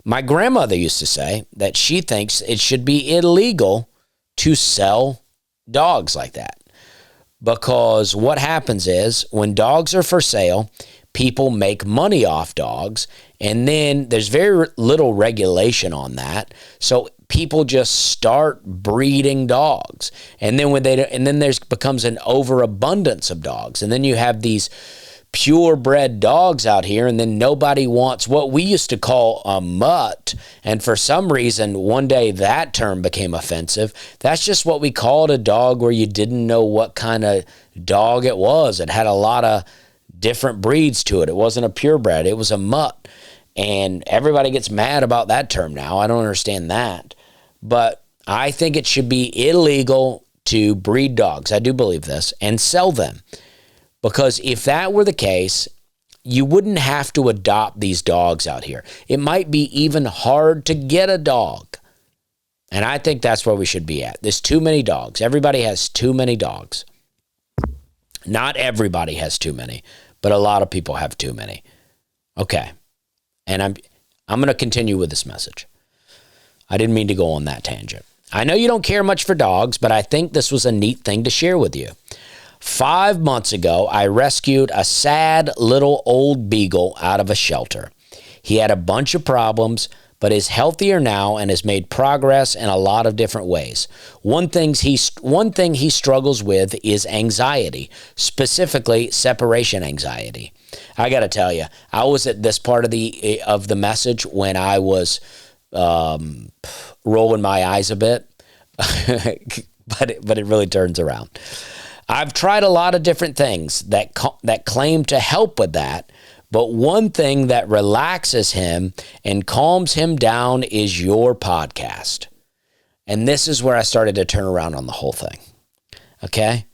My grandmother used to say that she thinks it should be illegal to sell dogs like that. Because what happens is when dogs are for sale, people make money off dogs, and then there's very little regulation on that. So people just start breeding dogs. And then there's becomes an overabundance of dogs. And then you have these purebred dogs out here, and then nobody wants what we used to call a mutt. And for some reason, one day that term became offensive. That's just what we called a dog where you didn't know what kind of dog it was. It had a lot of different breeds to it. It wasn't a purebred. It was a mutt. And everybody gets mad about that term now. I don't understand that. But I think it should be illegal to breed dogs. I do believe this. And sell them. Because if that were the case, you wouldn't have to adopt these dogs out here. It might be even hard to get a dog. And I think that's where we should be at. There's too many dogs. Everybody has too many dogs. Not everybody has too many, but a lot of people have too many. Okay. And I'm going to continue with this message. I didn't mean to go on that tangent. I know you don't care much for dogs, but I think this was a neat thing to share with you. 5 months ago, I rescued a sad little old beagle out of a shelter. He had a bunch of problems, but is healthier now and has made progress in a lot of different ways. One thing he struggles with is anxiety, specifically separation anxiety. I got to tell you, I was at this part of the message when I was rolling my eyes a bit, but it really turns around. I've tried a lot of different things that claim to help with that, But one thing that relaxes him and calms him down is your podcast. And this is where I started to turn around on the whole thing. Okay?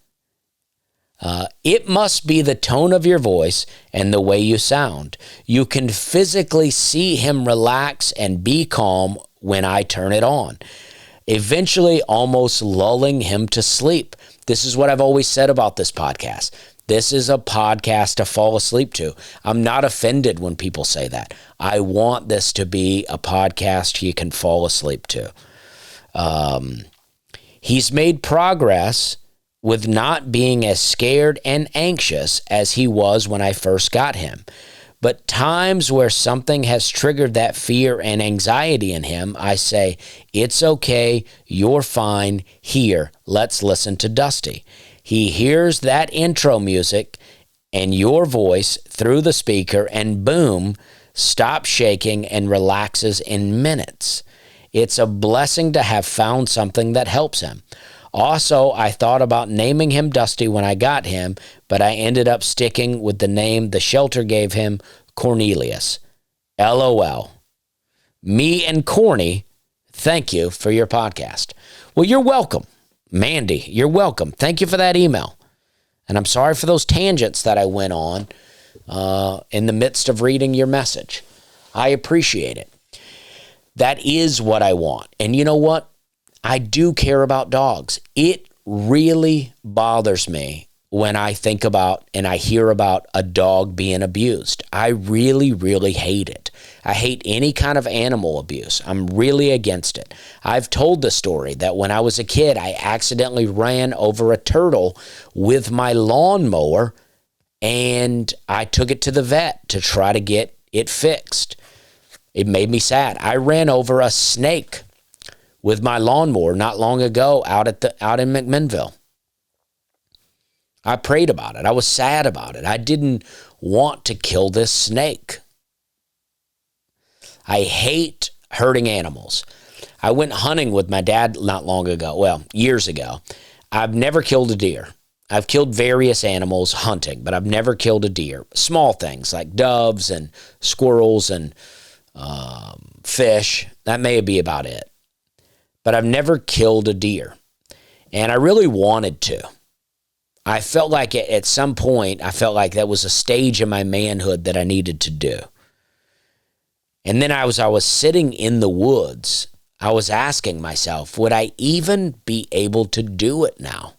It must be the tone of your voice and the way you sound. You can physically see him relax and be calm when I turn it on, eventually almost lulling him to sleep. This is what I've always said about this podcast. This is a podcast to fall asleep to. I'm not offended when people say that. I want this to be a podcast you can fall asleep to. He's made progress with not being as scared and anxious as he was when I first got him. But times where something has triggered that fear and anxiety in him, I say, it's okay, you're fine, here, let's listen to Dusty. He hears that intro music and your voice through the speaker and boom, stops shaking and relaxes in minutes. It's a blessing to have found something that helps him. Also, I thought about naming him Dusty when I got him, but I ended up sticking with the name the shelter gave him, Cornelius. LOL. Me and Corny, thank you for your podcast. Well, you're welcome. Mandy, you're welcome. Thank you for that email. And I'm sorry for those tangents that I went on in the midst of reading your message. I appreciate it. That is what I want. And you know what? I do care about dogs. It really bothers me when I think about and I hear about a dog being abused. I really, really hate it. I hate any kind of animal abuse. I'm really against it. I've told the story that when I was a kid, I accidentally ran over a turtle with my lawnmower and I took it to the vet to try to get it fixed. It made me sad. I ran over a snake with my lawnmower not long ago out in McMinnville. I prayed about it. I was sad about it. I didn't want to kill this snake. I hate hurting animals. I went hunting with my dad not long ago, well, years ago. I've never killed a deer. I've killed various animals hunting, but I've never killed a deer. Small things like doves and squirrels and fish. That may be about it. But I've never killed a deer. And I really wanted to. I felt like at some point, I felt like that was a stage in my manhood that I needed to do. And then I was sitting in the woods, I was asking myself, would I even be able to do it now?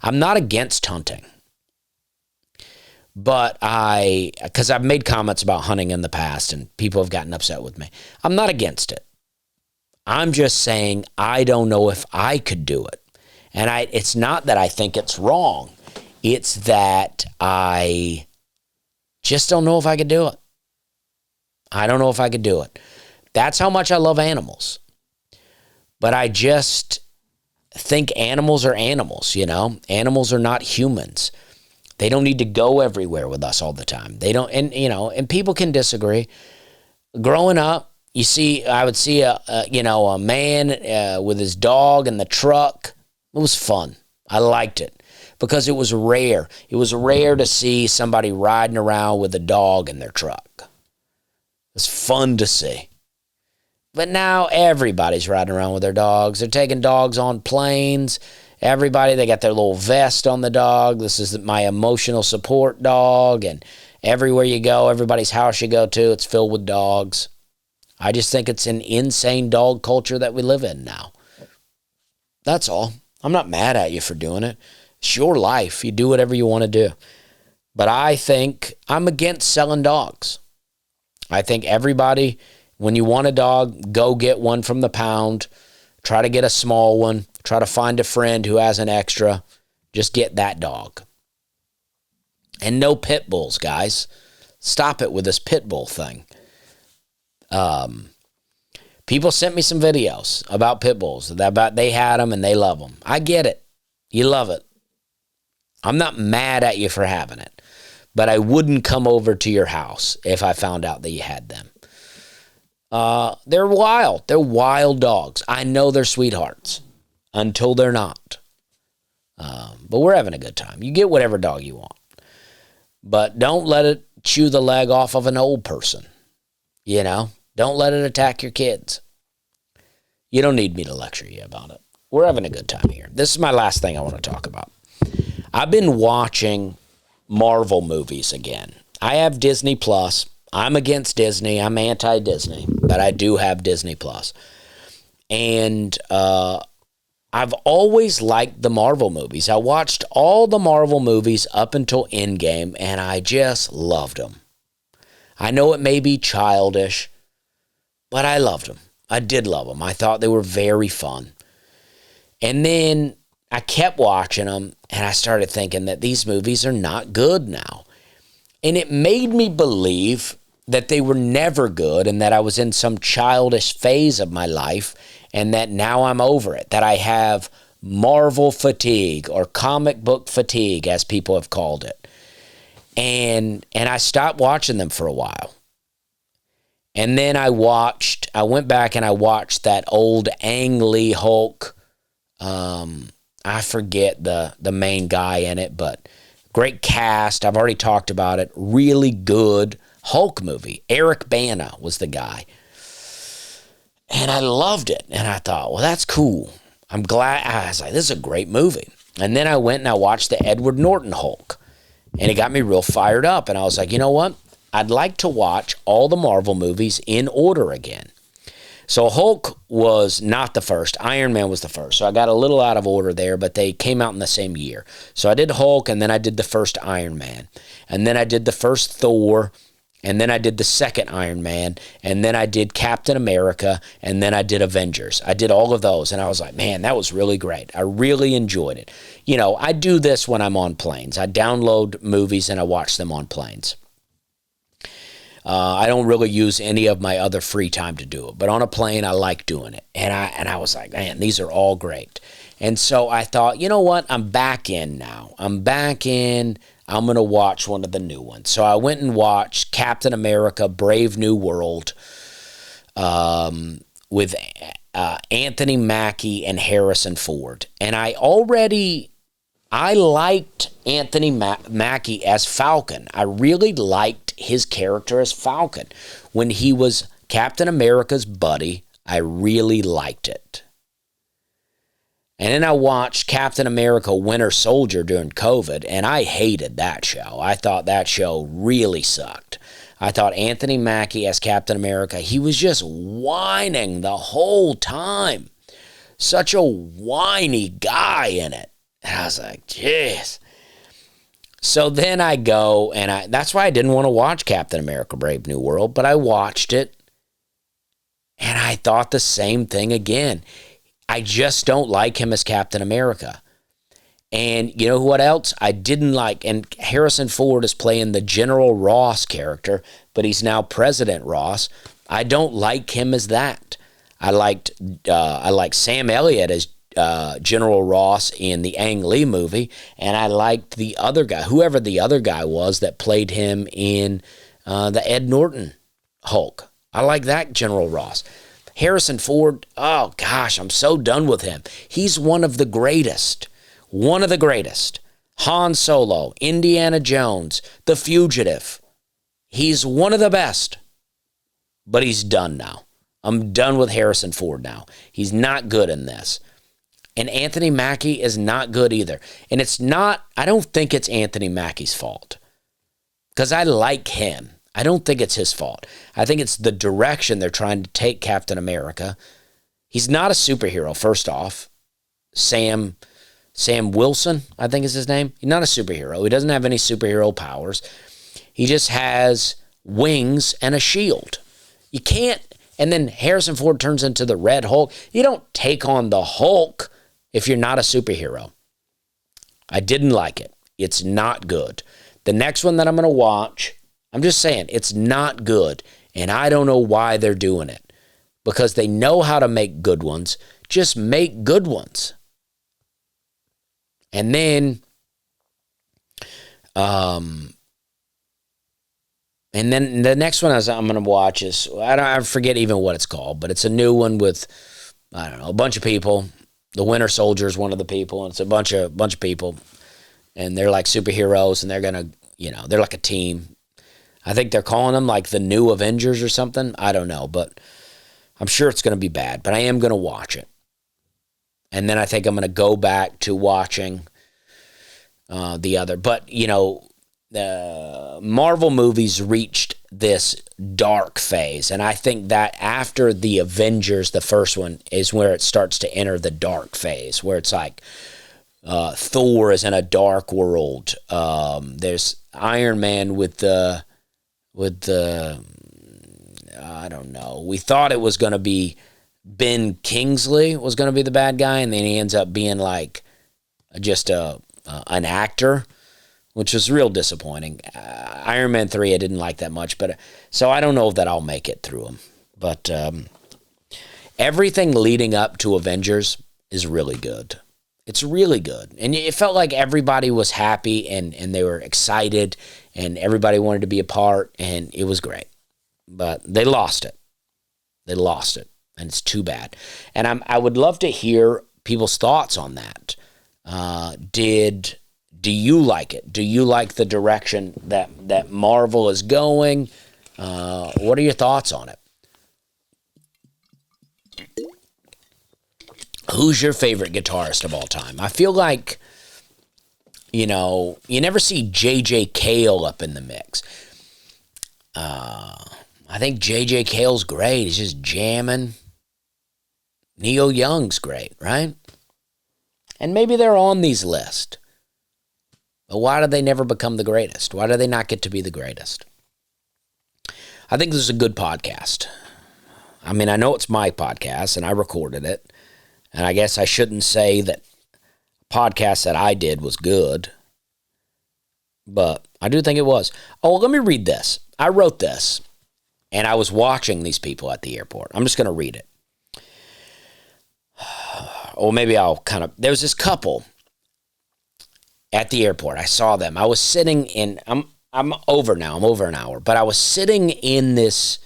I'm not against hunting. But because I've made comments about hunting in the past and people have gotten upset with me. I'm not against it. I'm just saying I don't know if I could do it. And it's not that I think it's wrong. It's that I just don't know if I could do it. I don't know if I could do it. That's how much I love animals. But I just think animals are animals, you know? Animals are not humans. They don't need to go everywhere with us all the time. They don't, and people can disagree. Growing up, I would see a man with his dog in the truck. It was fun. I liked it because it was rare. It was rare to see somebody riding around with a dog in their truck. It was fun to see. But now everybody's riding around with their dogs. They're taking dogs on planes. Everybody, they got their little vest on the dog. This is my emotional support dog. And everywhere you go, everybody's house you go to, it's filled with dogs. I just think it's an insane dog culture that we live in now. That's all. I'm not mad at you for doing it. It's your life. You do whatever you want to do. But I think I'm against selling dogs. I think everybody, when you want a dog, go get one from the pound. Try to get a small one. Try to find a friend who has an extra. Just get that dog. And no pit bulls, guys. Stop it with this pit bull thing. People sent me some videos about pit bulls, about they had them and they love them. I get it. You love it. I'm not mad at you for having it, but I wouldn't come over to your house if I found out that you had them. They're wild. They're wild dogs. I know they're sweethearts until they're not. But we're having a good time. You get whatever dog you want, but don't let it chew the leg off of an old person. You know, don't let it attack your kids. You don't need me to lecture you about it. We're having a good time here. This is my last thing I want to talk about. I've been watching Marvel movies again. I have Disney Plus. I'm against Disney. I'm anti-Disney, but I do have Disney Plus. And I've always liked the Marvel movies. I watched all the Marvel movies up until Endgame, and I just loved them. I know it may be childish, but I loved them. I did love them. I thought they were very fun. And then I kept watching them, and I started thinking that these movies are not good now. And it made me believe that they were never good and that I was in some childish phase of my life and that now I'm over it, that I have Marvel fatigue or comic book fatigue, as people have called it. And I stopped watching them for a while. And then I went back and I watched that old Ang Lee Hulk. I forget the main guy in it, but great cast. I've already talked about it. Really good Hulk movie. Eric Bana was the guy. And I loved it. And I thought, well, that's cool. I'm glad. I was like, this is a great movie. And then I went and I watched the Edward Norton Hulk. And it got me real fired up. And I was like, you know what? I'd like to watch all the Marvel movies in order again. So Hulk was not the first. Iron Man was the first. So I got a little out of order there, but they came out in the same year. So I did Hulk, and then I did the first Iron Man. And then I did the first Thor, and then I did the second Iron Man, and then I did Captain America, and then I did Avengers. I did all of those, and I was like, man, that was really great. I really enjoyed it. You know, I do this when I'm on planes. I download movies, and I watch them on planes. I don't really use any of my other free time to do it, but on a plane, I like doing it. And I was like, man, these are all great. And so I thought, you know what? I'm back in now. I'm back in. I'm going to watch one of the new ones. So I went and watched Captain America, Brave New World, with Anthony Mackie and Harrison Ford. And I liked Anthony Mackie as Falcon. I really liked his character as Falcon. When he was Captain America's buddy, I really liked it. And then I watched Captain America Winter Soldier during COVID, and I hated that show. I thought that show really sucked. I thought Anthony Mackie as Captain America, he was just whining the whole time. Such a whiny guy in it. And I was like, jeez. So then I go, and that's why I didn't want to watch Captain America Brave New World, but I watched it, and I thought the same thing again. I just don't like him as Captain America. And you know what else? I didn't like, and Harrison Ford is playing the General Ross character, but he's now President Ross. I don't like him as that. I liked Sam Elliott as General Ross in the Ang Lee movie, and I liked the other guy, whoever the other guy was that played him in the Ed Norton Hulk. I like that General Ross. Harrison Ford, oh gosh, I'm so done with him. He's one of the greatest. One of the greatest. Han Solo, Indiana Jones, The Fugitive. He's one of the best. But he's done now. I'm done with Harrison Ford now. He's not good in this. And Anthony Mackie is not good either. And I don't think it's Anthony Mackie's fault. Because I like him. I don't think it's his fault. I think it's the direction they're trying to take Captain America. He's not a superhero, first off. Sam Wilson, I think is his name. He's not a superhero. He doesn't have any superhero powers. He just has wings and a shield. You can't, and then Harrison Ford turns into the Red Hulk. You don't take on the Hulk if you're not a superhero. I didn't like it. It's not good. The next one that I'm going to watch, I'm just saying, it's not good. And I don't know why they're doing it. Because they know how to make good ones. Just make good ones. And then, the next one I'm going to watch is, I forget even what it's called, but it's a new one with, I don't know, a bunch of people. The Winter Soldier is one of the people, and it's a bunch of people, and they're like superheroes, and they're going to, they're like a team. I think they're calling them like the new Avengers or something. I don't know, but I'm sure it's going to be bad. But I am going to watch it. And then I think I'm going to go back to watching the other. But, the Marvel movies reached this dark phase. And I think that after the Avengers, the first one, is where it starts to enter the dark phase, where it's like Thor is in a dark world. There's Iron Man with the I don't know. We thought it was going to be Ben Kingsley was going to be the bad guy, and then he ends up being like just an actor, which was real disappointing. Iron Man 3 I didn't like that much, but so I don't know that I'll make it through them. But everything leading up to Avengers is really good. It's really good. And it felt like everybody was happy and they were excited and everybody wanted to be a part, and it was great. But they lost it. They lost it, and it's too bad. And I would love to hear people's thoughts on that. Do you like it? Do you like the direction that Marvel is going? What are your thoughts on it? Who's your favorite guitarist of all time? I feel like, you never see J.J. Cale up in the mix. I think J.J. Cale's great. He's just jamming. Neil Young's great, right? And maybe they're on these lists. But why do they never become the greatest? Why do they not get to be the greatest? I think this is a good podcast. I mean, I know it's my podcast, and I recorded it. And I guess I shouldn't say that the podcast that I did was good. But I do think it was. Oh, let me read this. I wrote this, and I was watching these people at the airport. I'm just going to read it. Or maybe there was this couple at the airport. I saw them. I was sitting in, I'm over now. I'm over an hour. But I was sitting in this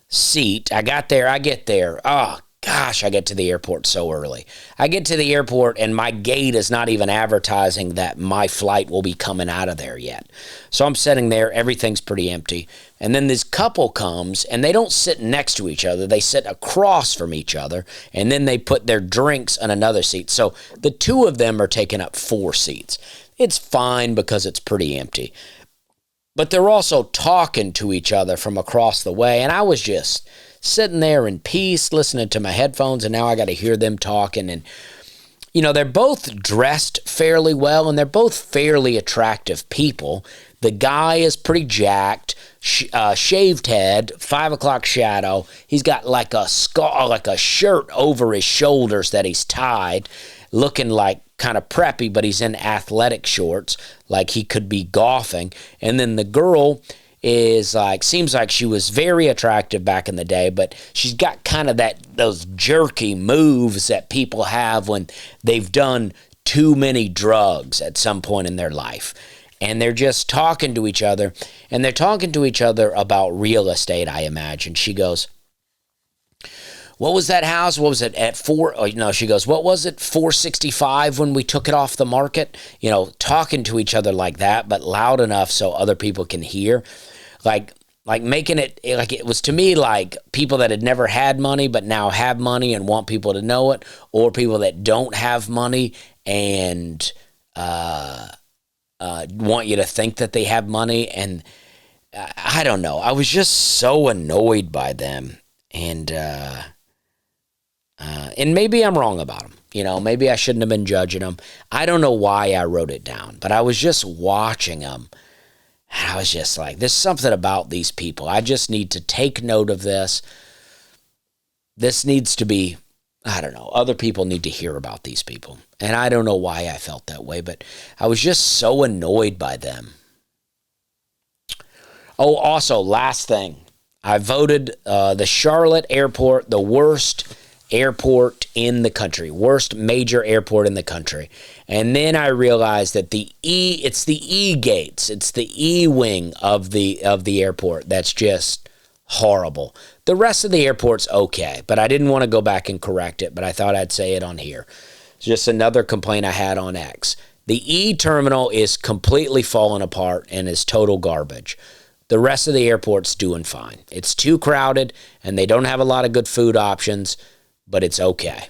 seat. I get there. Oh, gosh, I get to the airport so early. I get to the airport, and my gate is not even advertising that my flight will be coming out of there yet. So I'm sitting there. Everything's pretty empty. And then this couple comes, and they don't sit next to each other. They sit across from each other, and then they put their drinks on another seat. So the two of them are taking up 4 seats. It's fine because it's pretty empty. But they're also talking to each other from across the way, and I was just sitting there in peace, listening to my headphones, and now I got to hear them talking. And, they're both dressed fairly well, and they're both fairly attractive people. The guy is pretty jacked, shaved head, 5 o'clock shadow. He's got like a shirt over his shoulders that he's tied, looking like kind of preppy, but he's in athletic shorts, like he could be golfing. And then the girl seems like she was very attractive back in the day, but she's got kind of those jerky moves that people have when they've done too many drugs at some point in their life. And they're just talking to each other, and they're talking to each other about real estate, I imagine. She goes, what was that house? What was it at 4? Oh, no, she goes, what was it, 465 when we took it off the market? Talking to each other like that, but loud enough so other people can hear. Like making it, like it was to me like people that had never had money but now have money and want people to know it, or people that don't have money and want you to think that they have money. And I don't know. I was just so annoyed by them. And maybe I'm wrong about them. Maybe I shouldn't have been judging them. I don't know why I wrote it down, but I was just watching them. And I was just like, there's something about these people. I just need to take note of this. This needs to be, I don't know, other people need to hear about these people. And I don't know why I felt that way, but I was just so annoyed by them. Oh, also, last thing. I voted the Charlotte airport the worst airport in the country, worst major airport in the country. And then I realized that it's the E gates, it's the E wing of the airport that's just horrible. The rest of the airport's okay, but I didn't want to go back and correct it, but I thought I'd say it on here. It's just another complaint I had on X. The E terminal is completely falling apart and is total garbage. The rest of the airport's doing fine. It's too crowded, and they don't have a lot of good food options, but it's okay.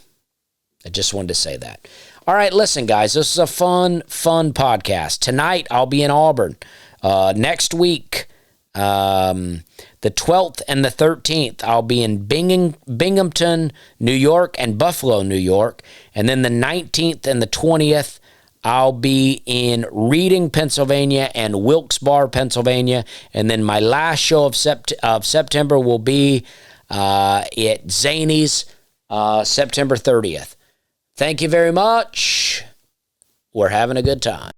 I just wanted to say that. All right, listen, guys, this is a fun podcast. Tonight, I'll be in Auburn. Next week, the 12th and the 13th, I'll be in Binghamton, New York, and Buffalo, New York. And then the 19th and the 20th, I'll be in Reading, Pennsylvania, and Wilkes-Barre, Pennsylvania. And then my last show of September will be at Zany's, September 30th. Thank you very much. We're having a good time.